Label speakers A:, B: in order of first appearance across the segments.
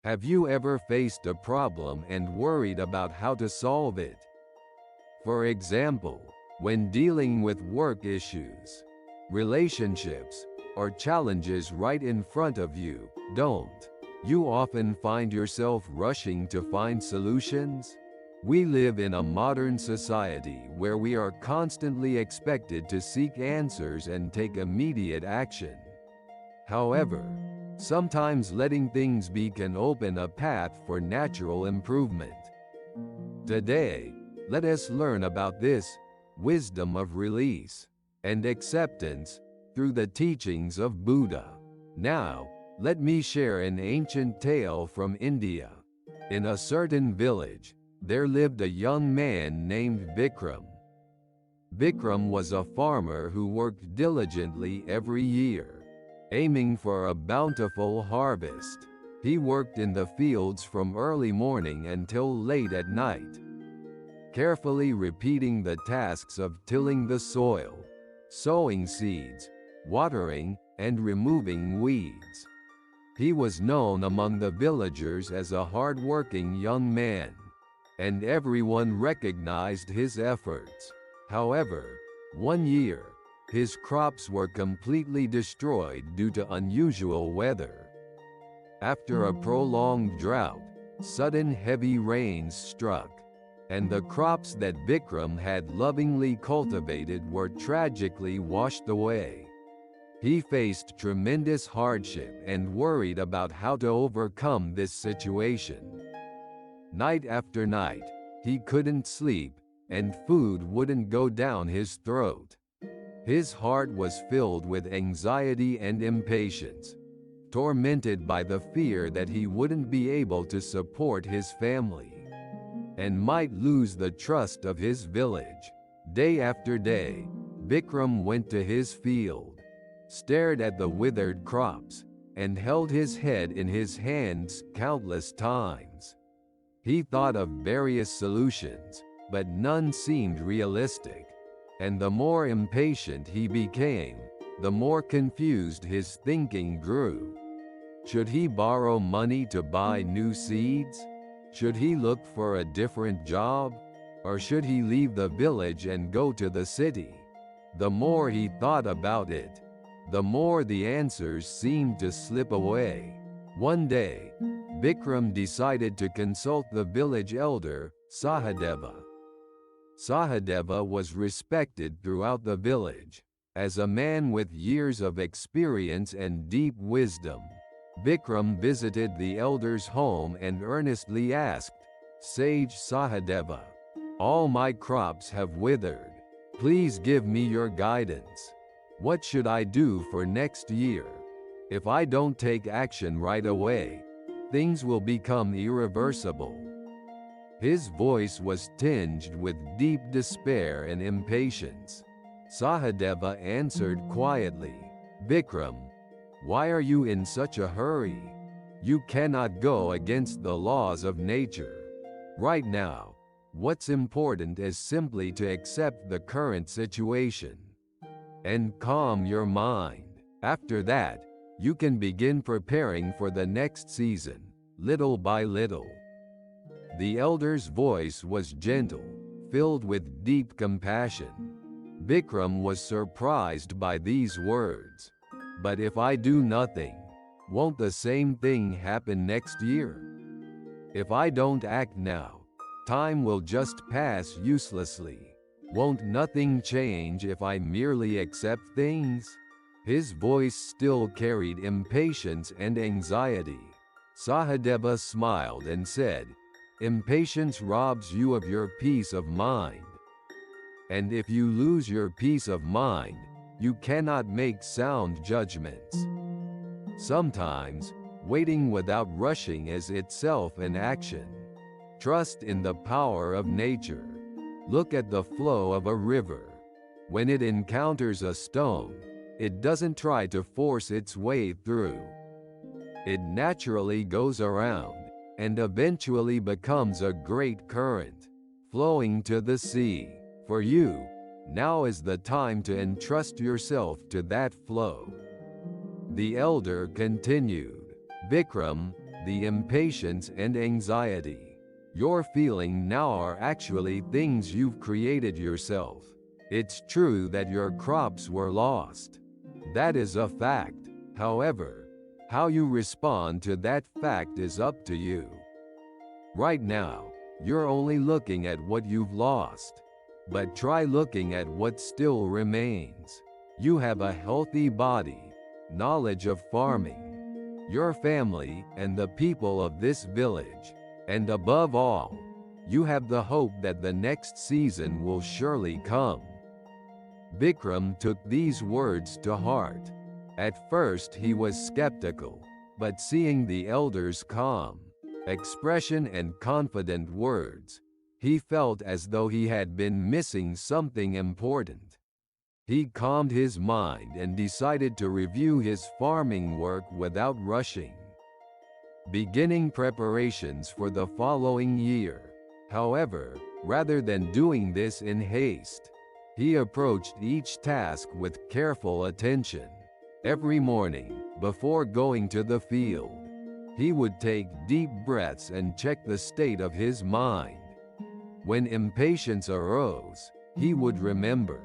A: Have you ever faced a problem and worried about how to solve it? For example, when dealing with work issues, relationships, or challenges right in front of you, don't you often find yourself rushing to find solutions? We live in a modern society where we are constantly expected to seek answers and take immediate action. However, sometimes letting things be can open a path for natural improvement. Today, let us learn about this wisdom of release and acceptance through the teachings of Buddha. Now, let me share an ancient tale from India. In a certain village, there lived a young man named Bikram. Bikram was a farmer who worked diligently every year, aiming for a bountiful harvest. He worked in the fields from early morning until late at night, carefully repeating the tasks of tilling the soil, sowing seeds, watering, and removing weeds. He was known among the villagers as a hard-working young man, and everyone recognized his efforts. However, one year, his crops were completely destroyed due to unusual weather. After a prolonged drought, sudden heavy rains struck, and the crops that Bikram had lovingly cultivated were tragically washed away. He faced tremendous hardship and worried about how to overcome this situation. Night after night, he couldn't sleep, and food wouldn't go down his throat. His heart was filled with anxiety and impatience, tormented by the fear that he wouldn't be able to support his family and might lose the trust of his village. Day after day, Bikram went to his field, stared at the withered crops, and held his head in his hands countless times. He thought of various solutions, but none seemed realistic, and the more impatient he became, the more confused his thinking grew. Should he borrow money to buy new seeds? Should he look for a different job? Or should he leave the village and go to the city? The more he thought about it, the more the answers seemed to slip away. One day, Bikram decided to consult the village elder, Sahadeva. Sahadeva was respected throughout the village as a man with years of experience and deep wisdom. Bikram visited the elder's home and earnestly asked, "Sage Sahadeva, all my crops have withered. Please give me your guidance. What should I do for next year? If I don't take action right away, things will become irreversible." His voice was tinged with deep despair and impatience. Sahadeva answered quietly, "Bikram, why are you in such a hurry? You cannot go against the laws of nature. Right now, what's important is simply to accept the current situation and calm your mind. After that, you can begin preparing for the next season, little by little." The elder's voice was gentle, filled with deep compassion. Bikram was surprised by these words. "But if I do nothing, won't the same thing happen next year? If I don't act now, time will just pass uselessly. Won't nothing change if I merely accept things?" His voice still carried impatience and anxiety. Sahadeva smiled and said, "Impatience robs you of your peace of mind. And if you lose your peace of mind, you cannot make sound judgments. Sometimes, waiting without rushing is itself an action. Trust in the power of nature. Look at the flow of a river. When it encounters a stone, it doesn't try to force its way through. It naturally goes around, and eventually becomes a great current, flowing to the sea. For you, now is the time to entrust yourself to that flow." The elder continued, "Bikram, the impatience and anxiety you're feeling now are actually things you've created yourself. It's true that your crops were lost. That is a fact. However, how you respond to that fact is up to you. Right now, you're only looking at what you've lost. But try looking at what still remains. You have a healthy body, knowledge of farming, your family, and the people of this village. And above all, you have the hope that the next season will surely come. Bikram took these words to heart. At first he was skeptical, but seeing the elders' calm expression and confident words, he felt as though he had been missing something important. He calmed his mind and decided to review his farming work without rushing, beginning preparations for the following year. However, rather than doing this in haste, he approached each task with careful attention. Every morning, before going to the field, he would take deep breaths and check the state of his mind. When impatience arose, he would remember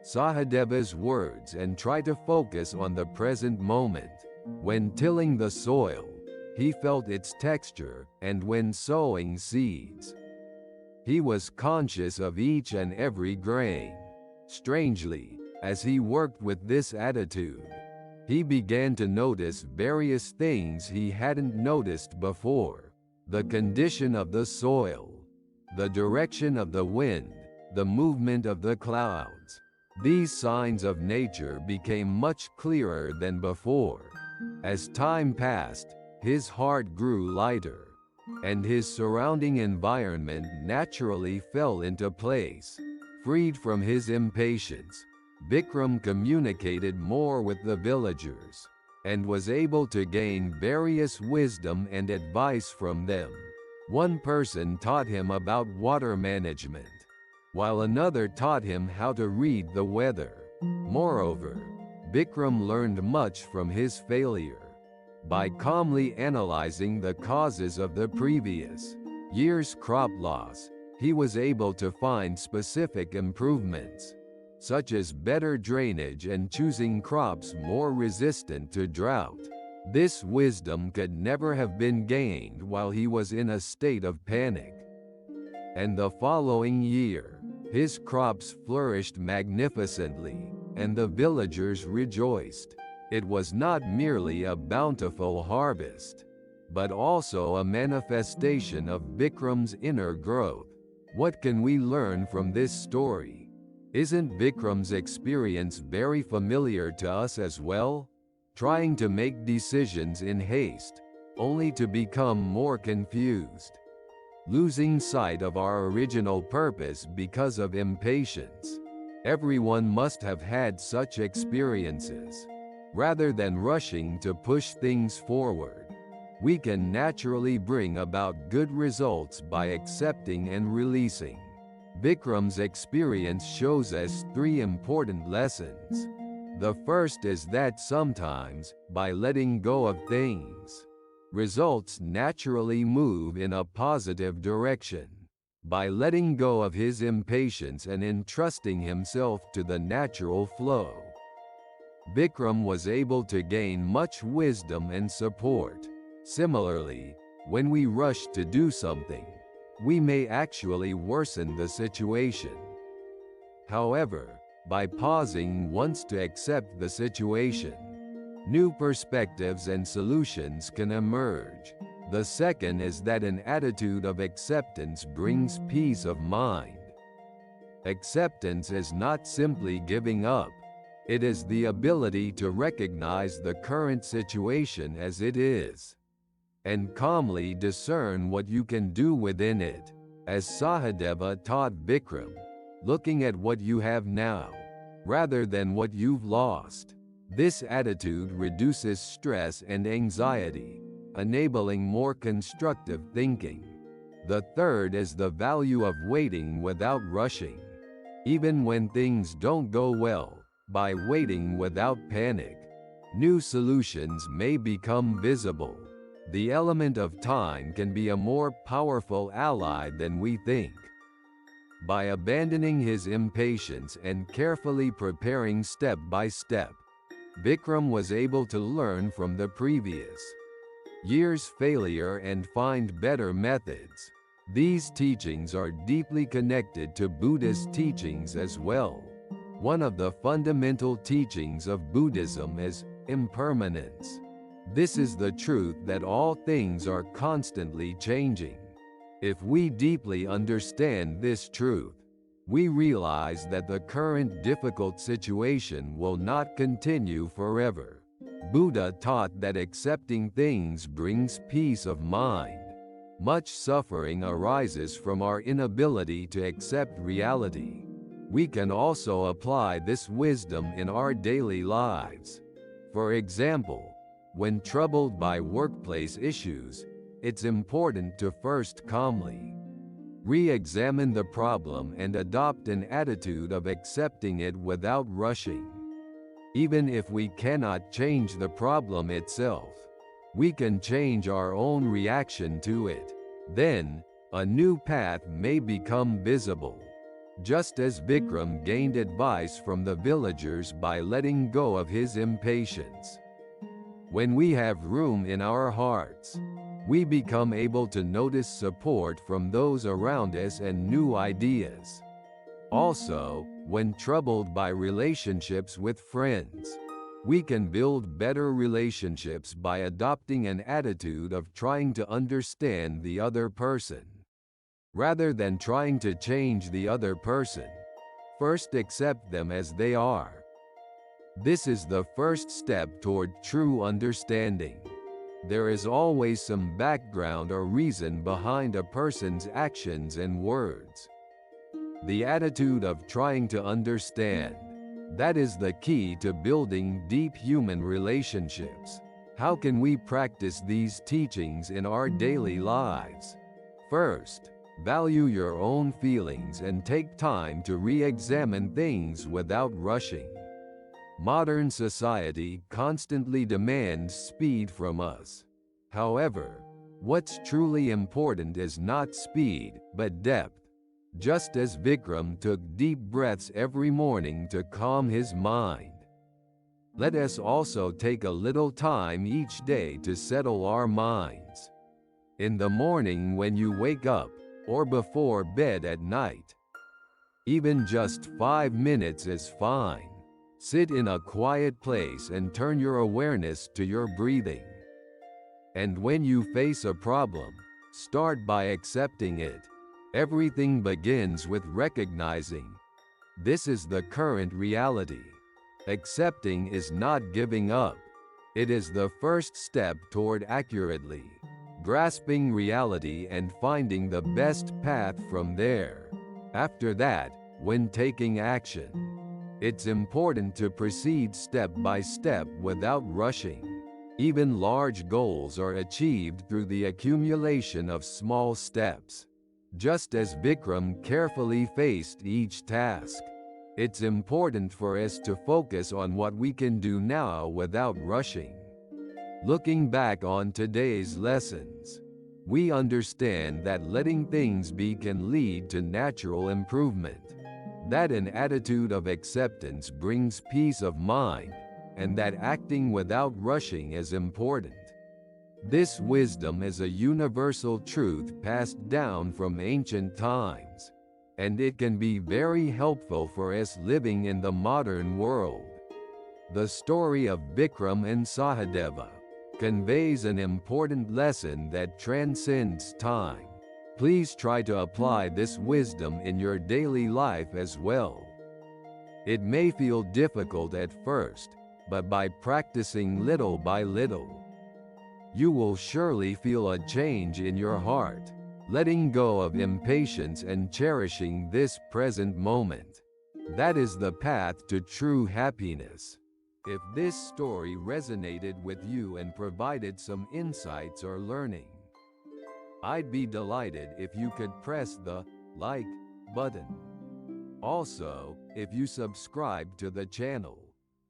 A: Sahadeva's words and try to focus on the present moment. When tilling the soil, he felt its texture, and when sowing seeds, he was conscious of each and every grain. Strangely, as he worked with this attitude, he began to notice various things he hadn't noticed before: the condition of the soil, the direction of the wind, the movement of the clouds. These signs of nature became much clearer than before. As time passed, his heart grew lighter, and his surrounding environment naturally fell into place. Freed from his impatience, Bikram communicated more with the villagers, and was able to gain various wisdom and advice from them. One person taught him about water management, while another taught him how to read the weather. Moreover, Bikram learned much from his failure. By calmly analyzing the causes of the previous year's crop loss, he was able to find specific improvements, such as better drainage and choosing crops more resistant to drought. This wisdom could never have been gained while he was in a state of panic. And the following year, his crops flourished magnificently, and the villagers rejoiced. It was not merely a bountiful harvest, but also a manifestation of Bikram's inner growth. What can we learn from this story? Isn't Bikram's experience very familiar to us as well? Trying to make decisions in haste, only to become more confused. Losing sight of our original purpose because of impatience. Everyone must have had such experiences. Rather than rushing to push things forward, we can naturally bring about good results by accepting and releasing. Bikram's experience shows us 3 important lessons. The first is that sometimes, by letting go of things, results naturally move in a positive direction. By letting go of his impatience and entrusting himself to the natural flow, Bikram was able to gain much wisdom and support. Similarly, when we rush to do something, we may actually worsen the situation. However, by pausing once to accept the situation, new perspectives and solutions can emerge. The second is that an attitude of acceptance brings peace of mind. Acceptance is not simply giving up. It is the ability to recognize the current situation as it is, and calmly discern what you can do within it. As Sahadeva taught Bikram, looking at what you have now, rather than what you've lost. This attitude reduces stress and anxiety, enabling more constructive thinking. The third is the value of waiting without rushing. Even when things don't go well, by waiting without panic, new solutions may become visible. The element of time can be a more powerful ally than we think. By abandoning his impatience and carefully preparing step by step, Bikram was able to learn from the previous year's failure and find better methods. These teachings are deeply connected to Buddhist teachings as well. One of the fundamental teachings of Buddhism is impermanence. This is the truth that all things are constantly changing. If we deeply understand this truth, we realize that the current difficult situation will not continue forever. Buddha taught that accepting things brings peace of mind. Much suffering arises from our inability to accept reality. We can also apply this wisdom in our daily lives. For example, when troubled by workplace issues, it's important to first calmly re-examine the problem and adopt an attitude of accepting it without rushing. Even if we cannot change the problem itself, we can change our own reaction to it. Then, a new path may become visible. Just as Bikram gained advice from the villagers by letting go of his impatience. When we have room in our hearts, we become able to notice support from those around us and new ideas. Also, when troubled by relationships with friends, we can build better relationships by adopting an attitude of trying to understand the other person. Rather than trying to change the other person, first accept them as they are. This is the first step toward true understanding. There is always some background or reason behind a person's actions and words. The attitude of trying to understand, that is the key to building deep human relationships. How can we practice these teachings in our daily lives? First, value your own feelings and take time to re-examine things without rushing. Modern society constantly demands speed from us. However, what's truly important is not speed, but depth. Just as Bikram took deep breaths every morning to calm his mind, let us also take a little time each day to settle our minds. In the morning when you wake up, or before bed at night. Even just 5 minutes is fine. Sit in a quiet place and turn your awareness to your breathing. And when you face a problem, start by accepting it. Everything begins with recognizing. This is the current reality. Accepting is not giving up. It is the first step toward accurately grasping reality and finding the best path from there. After that, when taking action, it's important to proceed step by step without rushing. Even large goals are achieved through the accumulation of small steps. Just as Bikram carefully faced each task, it's important for us to focus on what we can do now without rushing. Looking back on today's lessons, we understand that letting things be can lead to natural improvement. That an attitude of acceptance brings peace of mind, and that acting without rushing is important. This wisdom is a universal truth passed down from ancient times, and it can be very helpful for us living in the modern world. The story of Bikram and Sahadeva conveys an important lesson that transcends time. Please try to apply this wisdom in your daily life as well. It may feel difficult at first, but by practicing little by little, you will surely feel a change in your heart, letting go of impatience and cherishing this present moment. That is the path to true happiness. If this story resonated with you and provided some insights or learning, I'd be delighted if you could press the like button. Also, if you subscribe to the channel,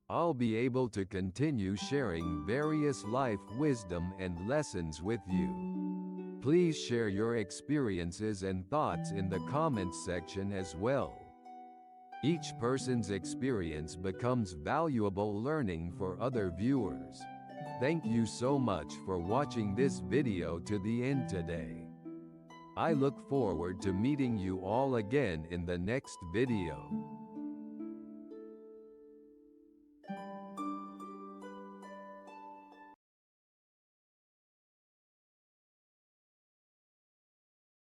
A: I'll be able to continue sharing various life wisdom and lessons with you. Please share your experiences and thoughts in the comments section as well. Each person's experience becomes valuable learning for other viewers. Thank you so much for watching this video to the end today. I look forward to meeting you all again in the next video.